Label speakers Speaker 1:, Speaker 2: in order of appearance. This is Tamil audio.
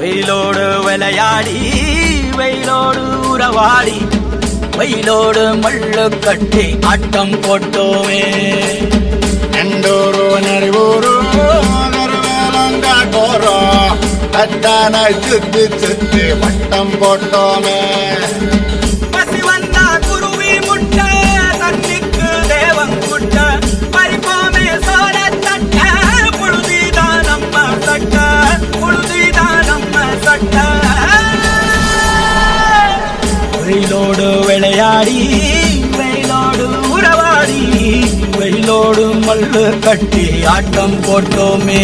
Speaker 1: வெயிலோடு விளையாடி வெயிலோடு உறவாடி வெயிலோடு மல்லு கட்டி ஆட்டம் போட்டோமே.
Speaker 2: எண்டூரு நெறிவூரு நெருவேலங்காட்டோரோ அத்தான சுத்தி சுத்தி வட்டம் போட்டோமே.
Speaker 1: பசி வந்தா குருவி முட்ட தண்ணிக்கு தேவம் குட்ட பறிப்போமே சோழ தட்ட புழுதிதான் நம்ம சட்ட புழுதிதான் நம்ம சட்ட. வெயிலோடு விளையாடி வெயிலோடு உறவாடி வெயிலோடு மல்லு கட்டி ஆட்டம் போட்டோமே.